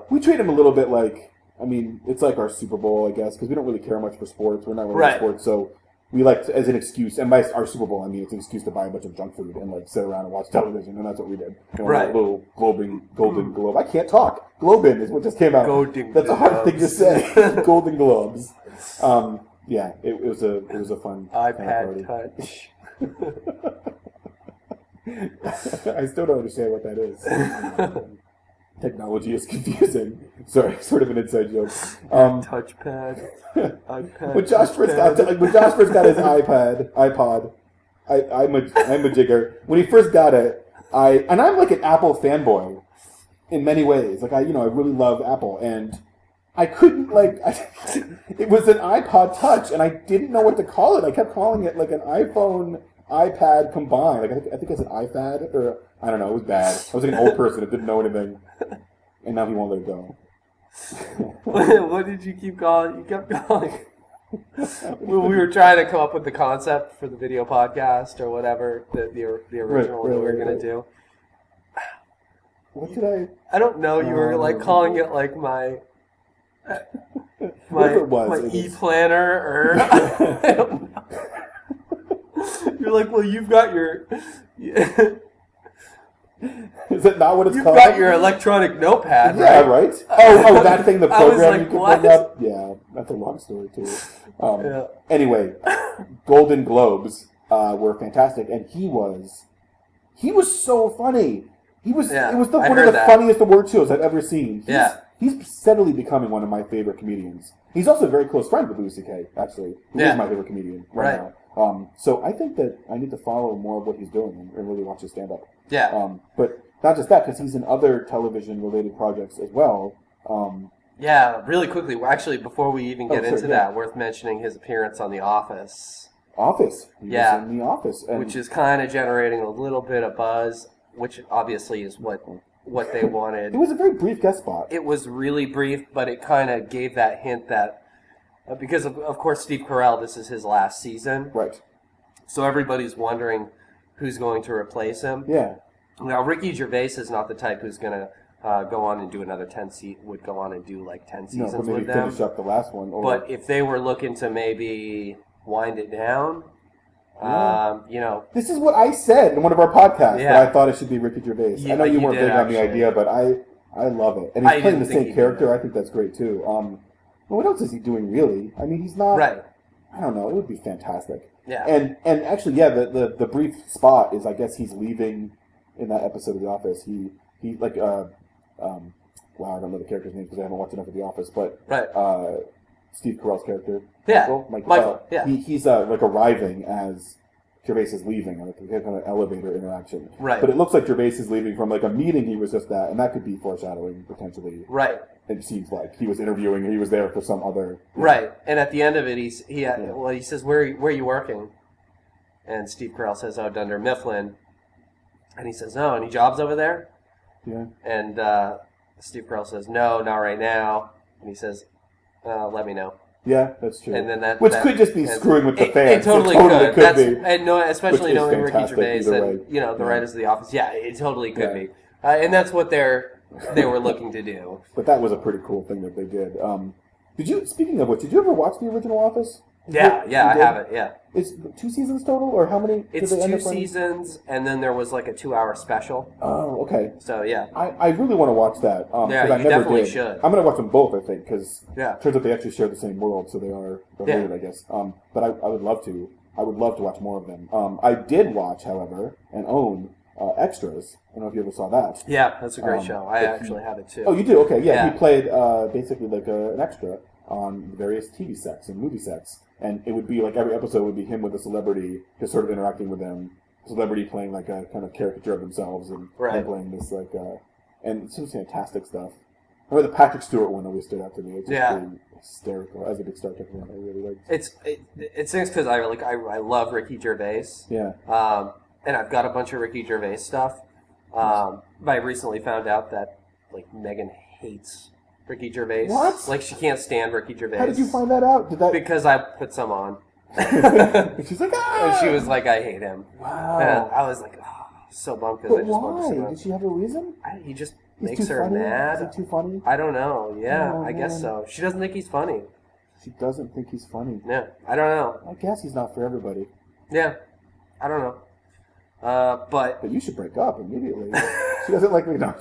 S2: We treat them a little bit like. I mean, it's like our Super Bowl, I guess, because we don't really care much for sports. We're not really into sports, so we like to, as an excuse, and by our Super Bowl, I mean it's an excuse to buy a bunch of junk food and like sit around and watch television, and that's what we did. Right. A little Golden Globe. I can't talk. Globin is what just came out. That's a hard thing to say. Golden Globes. Yeah, it was a fun
S3: iPad
S2: party.
S3: Touch.
S2: I still don't understand what that is. Technology is confusing. Sorry, sort of an inside joke.
S3: Touchpad, iPad.
S2: When Josh first got his iPod, I'm a jigger. When he first got it, I'm like an Apple fanboy in many ways. Like I really love Apple, and I couldn't it was an iPod Touch, and I didn't know what to call it. I kept calling it like an iPhone, iPad combined. Like I think I said iPad, or I don't know. It was bad. I was like an old person that didn't know anything, and now he won't let it go.
S3: What did you keep calling? You kept calling. We were trying to come up with the concept for the video podcast or whatever, the original that we were going to do.
S2: What did I?
S3: I don't know. You were like calling it like my e-planner or I don't know. You're like, well, you've got your.
S2: Is it not what it's called?
S3: You've got your electronic notepad, right?
S2: Yeah, right. Oh, that thing, the program you can
S3: what?
S2: bring up. Yeah, that's a long story too. Anyway, Golden Globes were fantastic, and he was so funny. It was one of the funniest award shows I've ever seen. He's steadily becoming one of my favorite comedians. He's also a very close friend with Louis C.K. Actually, he's my favorite comedian right now. So I think that I need to follow more of what he's doing and really watch his stand-up.
S3: Yeah.
S2: But not just that, because he's in other television-related projects as well.
S3: Really quickly. Actually, before we even get into that, worth mentioning his appearance on The Office.
S2: He was in The Office.
S3: Which is kind of generating a little bit of buzz, which obviously is what they wanted.
S2: It was a very brief guest spot.
S3: It was really brief, but it kind of gave that hint that, because of course Steve Carell, this is his last season.
S2: Right.
S3: So everybody's wondering who's going to replace him.
S2: Yeah.
S3: Now, Ricky Gervais is not the type who's going to go on and do another 10 would go on and do like 10 seasons
S2: but maybe
S3: with them.
S2: Finish up the last one.
S3: But if they were looking to maybe wind it down,
S2: This is what I said in one of our podcasts, that I thought it should be Ricky Gervais. I know you weren't big on the idea, but I love it. And he's playing the same character. I think that's great, too. Well, what else is he doing, really? I mean, he's not... Right. I don't know. It would be fantastic.
S3: Yeah.
S2: And actually, the brief spot is, I guess he's leaving in that episode of The Office. He like, I don't know the character's name because I haven't watched enough of The Office, but Steve Carell's character.
S3: Yeah.
S2: Michael.
S3: Yeah.
S2: He's like arriving as Gervais is leaving, like a kind of elevator interaction.
S3: Right.
S2: But it looks like Gervais is leaving from like a meeting he was just at, and that could be foreshadowing potentially.
S3: Right.
S2: It seems like he was interviewing, or he was there for some other.
S3: Right. And at the end of it, he says, "Where are you working?" And Steve Carell says, "Oh, Dunder Mifflin." And he says, "Oh, any jobs over there?"
S2: Yeah.
S3: And Steve Carell says, "No, not right now." And he says, "Let me know."
S2: Yeah, that's true.
S3: And then
S2: which could just be screwing with the fans.
S3: It totally could be. And especially knowing Ricky Gervais and the writers of The Office. Yeah, it totally could be. And that's what they were looking to do.
S2: But that was a pretty cool thing that they did. Speaking of which, did you ever watch the original Office?
S3: Yeah, I have it, yeah.
S2: It's 2 seasons total, or how many?
S3: It's 2 seasons, and then there was like a 2-hour special.
S2: Oh, okay.
S3: So, yeah.
S2: I really want to watch that.
S3: Yeah, you definitely should.
S2: I'm going to watch them both, I think, because
S3: it
S2: turns out they actually share the same world, so they are related, I guess. But I would love to. I would love to watch more of them. I did watch, however, and own Extras. I don't know if you ever saw that.
S3: Yeah, that's a great show. I actually have it, too.
S2: Oh, you do? Okay, yeah. He played basically like an extra on various TV sets and movie sets. And it would be like every episode would be him with a celebrity, just sort of interacting with them. Celebrity playing like a kind of caricature of themselves, and playing this like, and it's just fantastic stuff. I remember the Patrick Stewart one always stood out to me. It's just really hysterical. As a big Star Trek fan, I really liked it.
S3: It's because I love Ricky Gervais.
S2: Yeah.
S3: And I've got a bunch of Ricky Gervais stuff. But I recently found out that like Megan hates Ricky Gervais.
S2: What?
S3: Like, she can't stand Ricky Gervais.
S2: How did you find that out?
S3: Because I put some on.
S2: She's like, ah!
S3: And she was like, I hate him.
S2: Wow.
S3: And I was like, oh, so bummed because I just wanted to see him.
S2: Did she have a reason?
S3: He just makes her mad.
S2: Is he too funny?
S3: I don't know. Yeah,
S2: I
S3: guess so. She doesn't think he's funny.
S2: She doesn't think he's funny.
S3: Yeah, I don't know.
S2: I guess he's not for everybody.
S3: Yeah, I don't know. But
S2: you should break up immediately. She doesn't like me. No.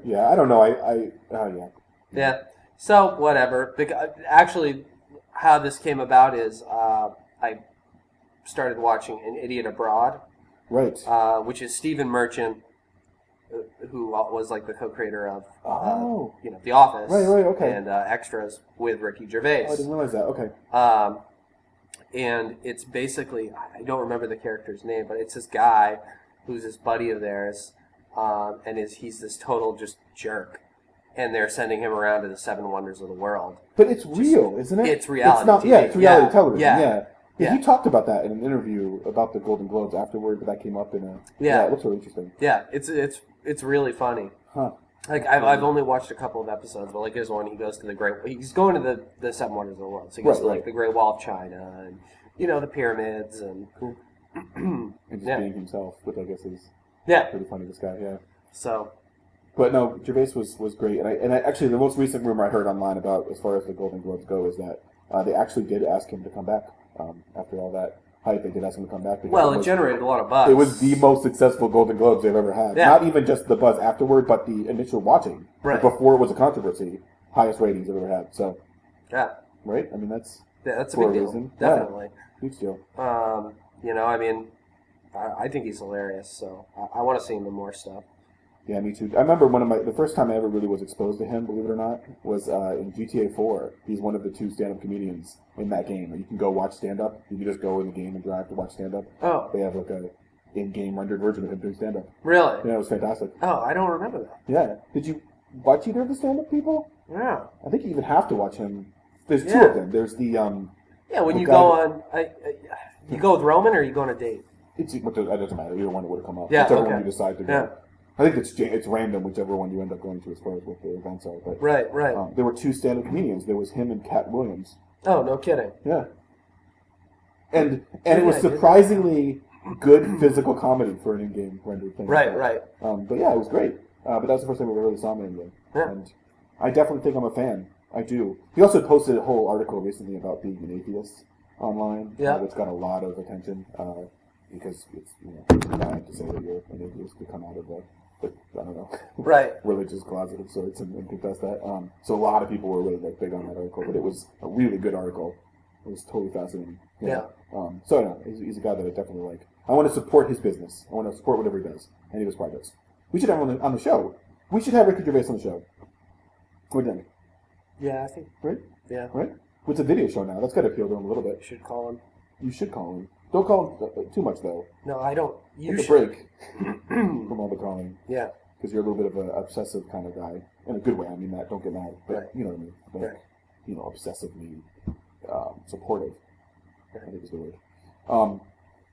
S2: Yeah, I don't know. Yeah.
S3: Yeah. So, whatever. Actually, how this came about is I started watching An Idiot Abroad.
S2: Right.
S3: Which is Stephen Merchant, who was like the co-creator of The Office.
S2: Right, okay.
S3: And Extras with Ricky Gervais.
S2: Oh, I didn't realize that. Okay.
S3: And it's basically, I don't remember the character's name, but it's this guy who's this buddy of theirs, and he's this total just jerk. And they're sending him around to the 7 wonders of the world.
S2: But it's real, isn't it?
S3: It's reality
S2: TV. Yeah, it's reality television. Yeah.
S3: Yeah.
S2: He talked about that in an interview about the Golden Globes afterward, but that came up in a... Yeah, it looks really interesting.
S3: Yeah, it's really funny.
S2: Huh.
S3: Like, I've only watched a couple of episodes, but like there's one he goes to he's going to the 7 wonders of the world. So he goes to like the Great Wall of China and, the pyramids and...
S2: and just being himself, which I guess is pretty funny, this guy, yeah.
S3: So...
S2: But no, Gervais was great, and I actually the most recent rumor I heard online about as far as the Golden Globes go is that they actually did ask him to come back after all that hype. They did ask him to come back.
S3: Well, it generated a lot of buzz.
S2: It was the most successful Golden Globes they've ever had. Yeah. Not even just the buzz afterward, but the initial watching.
S3: Right.
S2: Before it was a controversy, highest ratings they've ever had. So.
S3: Yeah.
S2: Right. I mean that's
S3: a big deal.
S2: Reason.
S3: Definitely.
S2: Yeah, huge deal.
S3: I mean, I think he's hilarious. So I want to see him in more stuff.
S2: Yeah, me too. I remember the first time I ever really was exposed to him, believe it or not, was in GTA 4. He's one of the 2 stand-up comedians in that game. You can go watch stand-up. You can just go in the game and drive to watch stand-up.
S3: Oh.
S2: They have like a in-game rendered version of him doing stand-up.
S3: Really?
S2: Yeah, it was fantastic.
S3: Oh, I don't remember that.
S2: Yeah. Did you watch either of the stand-up people?
S3: Yeah.
S2: I think you even have to watch him. There's 2 of them. There's the...
S3: yeah, when you go on... you go with Roman or you go on a date?
S2: It doesn't matter. Either one would have come up.
S3: Yeah,
S2: whichever one you decide to go.
S3: Yeah.
S2: I think it's random whichever one you end up going to as far as what the events are. But,
S3: right.
S2: There were 2 stand-up comedians. There was him and Cat Williams.
S3: Oh, no kidding.
S2: Yeah. And it was surprisingly good physical comedy for an in-game rendered thing.
S3: Right.
S2: But yeah, it was great. But that was the first time I really saw him in game.
S3: Yeah.
S2: And I definitely think I'm a fan. I do. He also posted a whole article recently about being an atheist online.
S3: Yeah.
S2: That's got a lot of attention because it's bad to say that you're an atheist to come out of I don't know, religious closet of sorts and confess that. So a lot of people were really big on that article, but it was a really good article. It was totally fascinating.
S3: Yeah.
S2: So no, he's a guy that I definitely like. I want to support his business. I want to support whatever he does, any of his projects. We should have him on the show. We should have Ricky Gervais on the show. What do you think?
S3: Yeah, I think.
S2: Right?
S3: Yeah.
S2: Right? Well, it's a video show now. That's got to appeal to him a little bit.
S3: You should call him.
S2: You should call him. Don't call him too much, though.
S3: No, I don't. You
S2: Take a break from all the calling.
S3: Yeah.
S2: Because you're a little bit of an obsessive kind of guy. In a good way, I mean that. Don't get mad. But
S3: right.
S2: You know what I mean. But,
S3: right.
S2: You know, obsessively supportive, I think is the word.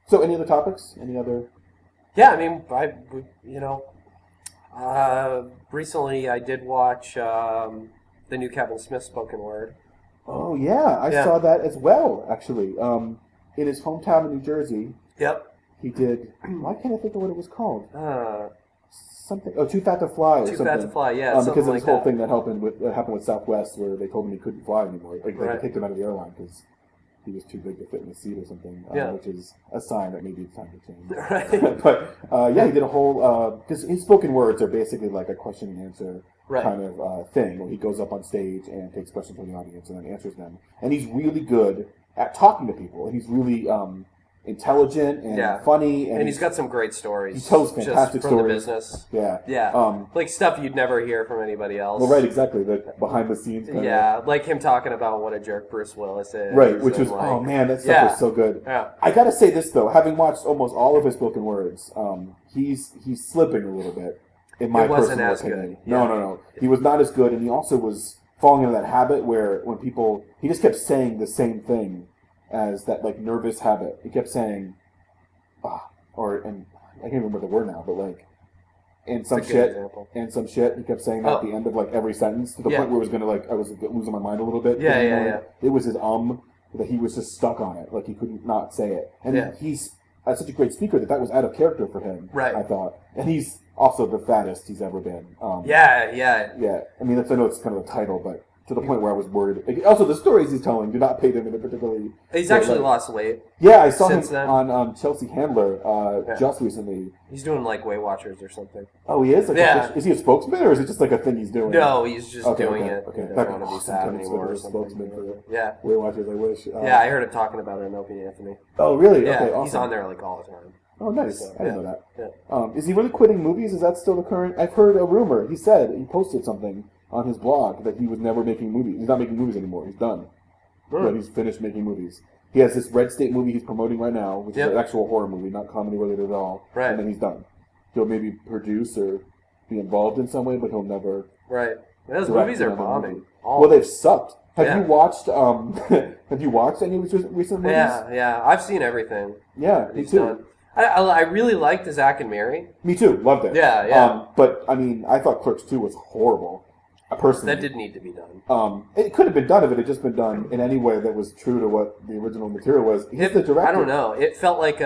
S2: So any other topics? Any other...
S3: Yeah, I mean, recently I did watch the new Kevin Smith spoken word.
S2: Oh, yeah. I saw that as well, actually. In his hometown in New Jersey.
S3: Yep.
S2: He did... Why can't I think of what it was called? Something... Oh, Too Fat to Fly or something.
S3: Too Fat to Fly, yeah.
S2: Because of this whole thing that happened with Southwest where they told him he couldn't fly anymore. Like,
S3: right.
S2: They kicked him out of the airline because he was too big to fit in the seat or something. Which is a sign that maybe it's time to change.
S3: Right.
S2: But, he did a whole... Because his spoken words are basically like a question and answer kind of thing where he goes up on stage and takes questions from the audience and then answers them. And he's really good at talking to people. And he's really... intelligent and funny,
S3: and he's got some great stories.
S2: He tells fantastic
S3: from
S2: stories.
S3: The business.
S2: Yeah.
S3: Like stuff you'd never hear from anybody else.
S2: Well, right, exactly. The behind the scenes.
S3: Like him talking about what a jerk Bruce Willis is.
S2: Right, which was oh man, that stuff was so good.
S3: Yeah.
S2: I gotta say this though, having watched almost all of his spoken words, he's slipping a little bit in my personal opinion. No. He was not as good, and he also was falling into that habit where when people he just kept saying the same thing. As that like nervous habit, he kept saying, and I can't remember the word now, but like, and some shit. He kept saying that at the end of like every sentence to the point where it was gonna I was losing my mind a little bit.
S3: Yeah.
S2: It was his that he was just stuck on it, like he couldn't not say it, and he's such a great speaker that was out of character for him.
S3: Right.
S2: I thought, and he's also the fattest he's ever been.
S3: Yeah.
S2: I mean, I know it's kind of a title, but. To the point where I was worried. Also, the stories he's telling do not paint him in a particularly...
S3: He's actually lost weight.
S2: Yeah, I saw him on Chelsea Handler just recently.
S3: He's doing like Weight Watchers or something.
S2: Oh, he is? Is he a spokesman or is it just like a thing he's doing?
S3: No, he's just doing it.
S2: Okay.
S3: He doesn't want to be fat anymore or
S2: spokesman for
S3: Weight
S2: Watchers, I wish.
S3: I heard him talking about it on Opie and Anthony.
S2: Oh, really?
S3: Yeah,
S2: okay, awesome.
S3: He's on there like all the time.
S2: Oh, nice. I didn't know that.
S3: Yeah.
S2: Is he really quitting movies? Is that still the current... I've heard a rumor. He posted something on his blog that he was never making movies. He's not making movies anymore. He's done. But he's finished making movies. He has this Red State movie he's promoting right now, which is an actual horror movie, not comedy related at all.
S3: Right.
S2: And then he's done. He'll maybe produce or be involved in some way, but he'll never.
S3: Right. Those movies are bombing.
S2: Well, they've sucked. Have you watched? Have you watched any of his recent movies?
S3: Yeah. I've seen everything.
S2: Yeah, me too.
S3: Done. I really liked Zack and Mary.
S2: Me too. Loved it.
S3: Yeah.
S2: But I mean, I thought Clerks 2 was horrible. Personally.
S3: That did need to be done.
S2: It could have been done if it had just been done in any way that was true to what the original material was. He's the director.
S3: I don't know. It felt like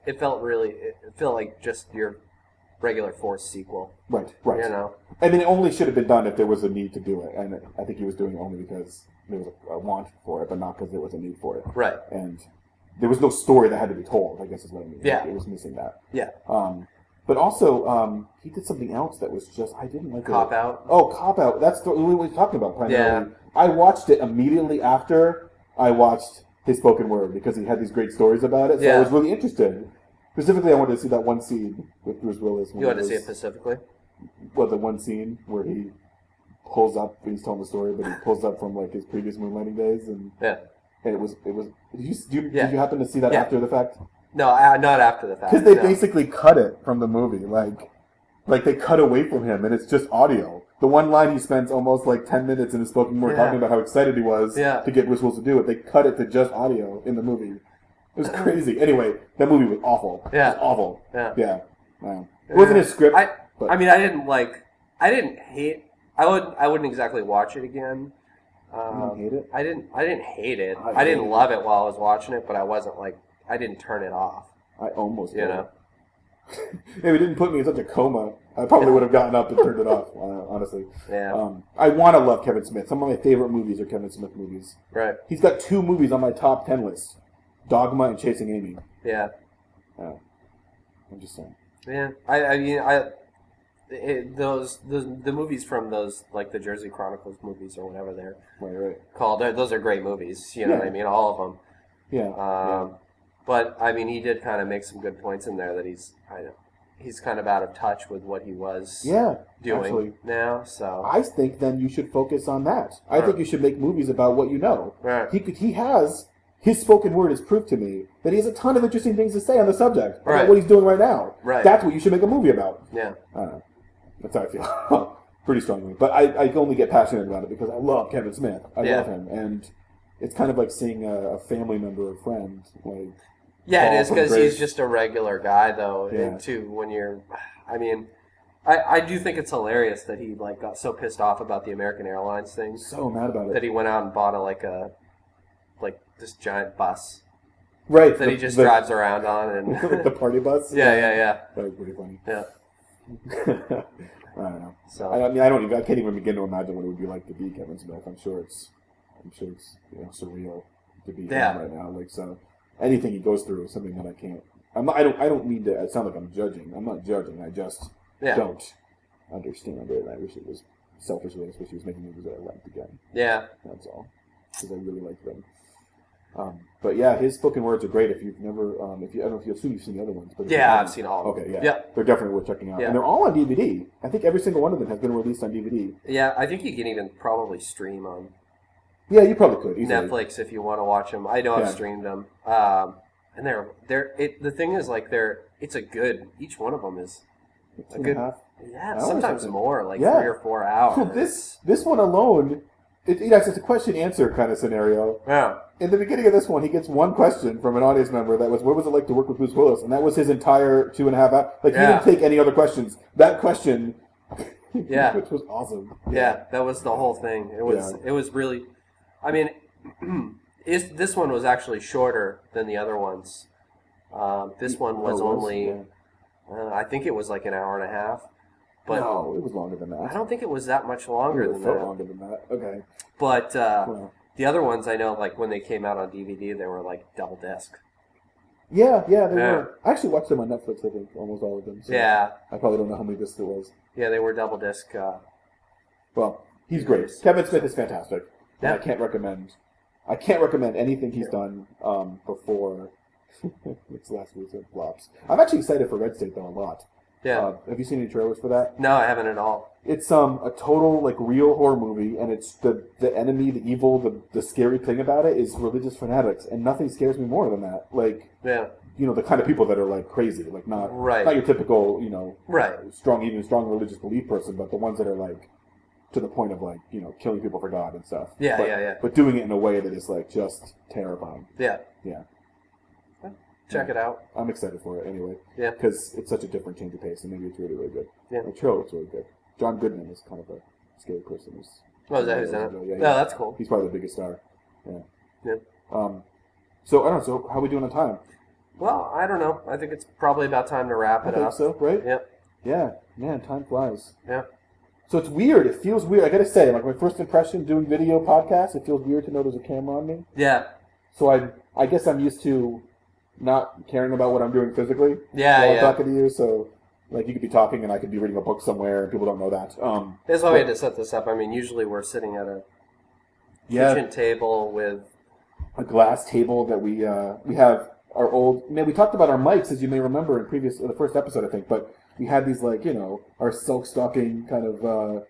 S3: It felt like just your regular Force sequel.
S2: Right.
S3: You know.
S2: I mean, it only should have been done if there was a need to do it, and I think he was doing it only because there was a want for it, but not because there was a need for it.
S3: Right.
S2: And there was no story that had to be told, I guess is what I mean.
S3: Yeah.
S2: Like, it was missing that.
S3: Yeah.
S2: But also, he did something else that was just, I didn't like it.
S3: Cop Out?
S2: Oh, Cop Out. That's the movie we're talking about primarily.
S3: Yeah.
S2: I watched it immediately after I watched his spoken word because he had these great stories about it. So I was really interested. Specifically, I wanted to see that one scene with Bruce Willis.
S3: You wanted to see it specifically?
S2: Well, the one scene where he pulls up, he's telling the story, but he pulls up from like his previous moonlighting days. And it was. Did you happen to see that after the fact?
S3: No, not after the fact.
S2: Because they basically cut it from the movie. Like they cut away from him, and it's just audio. The one line he spends almost like 10 minutes in his spoken word talking about how excited he was to get Bruce Willis to do it. They cut it to just audio in the movie. It was crazy. Anyway, that movie was awful.
S3: Yeah.
S2: It was awful.
S3: Yeah.
S2: It wasn't his script.
S3: I mean, I didn't hate. I wouldn't exactly watch it again.
S2: You didn't hate it?
S3: I didn't hate it. I didn't love it while I was watching it, but I wasn't like, I didn't turn it off.
S2: I almost did.
S3: You know?
S2: If it didn't put me in such a coma, I probably would have gotten up and turned it off, honestly.
S3: Yeah.
S2: I want to love Kevin Smith. Some of my favorite movies are Kevin Smith movies.
S3: Right. He's
S2: got 2 movies on my top 10 list. Dogma and Chasing Amy.
S3: Yeah.
S2: I'm just saying.
S3: Yeah. The movies from those, like the Jersey Chronicles movies or whatever they're called, those are great movies. You know what I mean? All of them.
S2: Yeah.
S3: But, I mean, he did kind of make some good points in there that he's kind of out of touch with what he was doing now. So
S2: I think then you should focus on that. I think you should make movies about what you know.
S3: Right.
S2: his spoken word has proved to me that he has a ton of interesting things to say on the subject about
S3: right.
S2: what he's doing right now.
S3: Right.
S2: That's what you should make a movie about.
S3: Yeah.
S2: I don't know. That's how I feel. Pretty strongly. But I only get passionate about it because I love Kevin Smith. I love him. And it's kind of like seeing a family member or friend. Like,
S3: yeah, it is, because he's just a regular guy, though, too, when you're... I mean... I do think it's hilarious that he like got so pissed off about the American Airlines thing.
S2: So mad about it.
S3: That he went out and bought this giant bus.
S2: Right.
S3: That he just drives around on. And
S2: the party bus?
S3: Yeah.
S2: That was pretty funny.
S3: Yeah.
S2: I don't know.
S3: So
S2: I can't even begin to imagine what it would be like to be Kevin Smith. I'm sure it's surreal to be him right now. Like, so anything he goes through is something that I can't. I don't mean to sound like I'm judging. I'm not judging. I just don't understand it. I wish it was selfishly. I wish he was making movies that I liked again.
S3: Yeah,
S2: that's all. Because I really liked them. But yeah, his spoken words are great. If you've never, I don't know if you've seen the other ones. But
S3: I've seen all of them.
S2: Okay, yeah, they're definitely worth checking out, and they're all on DVD. I think every single one of them has been released on DVD.
S3: Yeah, I think you can even probably stream on.
S2: Yeah, you probably could easily.
S3: Netflix if you want to watch them. I know I've streamed them, and the thing is it's a good. Each one of them is a good. Yeah, sometimes more, like 3 or 4 hours.
S2: This one alone, it's a question-answer kind of scenario.
S3: Yeah.
S2: In the beginning of this one, he gets one question from an audience member that was, what was it like to work with Bruce Willis? And that was his entire 2.5 hours. Like, he didn't take any other questions. That question, which was awesome.
S3: Yeah, that was the whole thing. It was really, I mean, this one was actually shorter than the other ones. This one was I think it was like an hour and a half. But
S2: no, it was longer than that.
S3: I don't think it was that much longer than that.
S2: It felt longer than that. Okay.
S3: But the other ones, I know, like when they came out on DVD, they were like double disc.
S2: Yeah, they were. I actually watched them on Netflix, I think, almost all of them. So
S3: yeah.
S2: I probably don't know how many discs it was.
S3: Yeah, they were double disc.
S2: Well, he's great. Kevin Smith is fantastic. Yeah. I can't recommend anything he's done before its last recent flops. I'm actually excited for Red State, though, a lot.
S3: Yeah.
S2: Have you seen any trailers for that?
S3: No, I haven't at all.
S2: It's a total like real horror movie, and it's the enemy, the evil, the scary thing about it is religious fanatics, and nothing scares me more than that. Like, the kind of people that are like crazy, like not your typical, strong religious belief person, but the ones that are like to the point of like killing people for God and stuff. But doing it in a way that is like just terrifying.
S3: Yeah. Check it out.
S2: I'm excited for it anyway.
S3: Yeah.
S2: Because it's such a different change of pace, and maybe it's really, really good.
S3: Yeah.
S2: The trailer looks really good. John Goodman is kind of a scary person.
S3: Is that who's in it? Yeah, that's cool.
S2: He's probably the biggest star. Yeah.
S3: Yeah.
S2: So, I don't know. So, how are we doing on time?
S3: Well, I don't know. I think it's probably about time to wrap it up.
S2: I think so, right?
S3: Yeah.
S2: Yeah. Man, time flies.
S3: Yeah.
S2: So, it's weird. It feels weird. I got to say, like, my first impression doing video podcasts, it feels weird to know there's a camera on me.
S3: Yeah.
S2: So, I guess I'm used to not caring about what I'm doing physically
S3: while
S2: I'm talking to you, so like you could be talking and I could be reading a book somewhere and people don't know that.
S3: That's why we had to set this up. I mean, usually we're sitting at a kitchen table with
S2: a glass table that we have our old. We talked about our mics, as you may remember in the first episode, I think, but we had these like our silk stocking kind of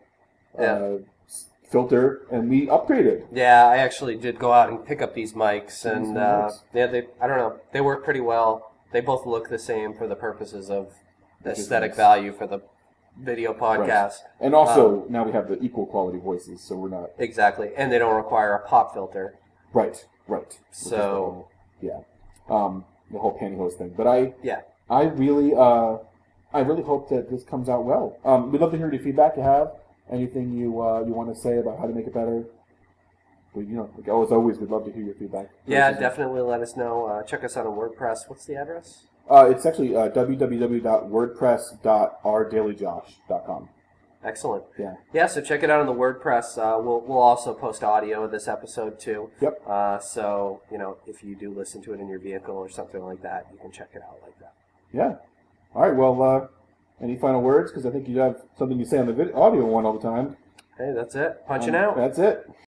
S2: filter, and we upgraded.
S3: Yeah, I actually did go out and pick up these mics, and I don't know, they work pretty well. They both look the same for the purposes of aesthetic value for the video podcast.
S2: Right. And also, now we have the equal quality voices, so we're not...
S3: Exactly, and they don't require a pop filter.
S2: Right.
S3: So...
S2: the whole pantyhose thing. But I really hope that this comes out well. We'd love to hear any feedback you have. Anything you want to say about how to make it better? But, like as always, we'd love to hear your feedback.
S3: Yeah, definitely let us know. Check us out on WordPress. What's the address?
S2: It's actually www.wordpress.ourdailyjosh.com.
S3: Excellent.
S2: Yeah.
S3: Yeah, so check it out on the WordPress. We'll also post audio of this episode, too.
S2: Yep.
S3: So, if you do listen to it in your vehicle or something like that, you can check it out like that.
S2: Yeah. All right, well... any final words? Because I think you have something you say on the audio one all the time.
S3: Hey, that's it. Punching out.
S2: That's it.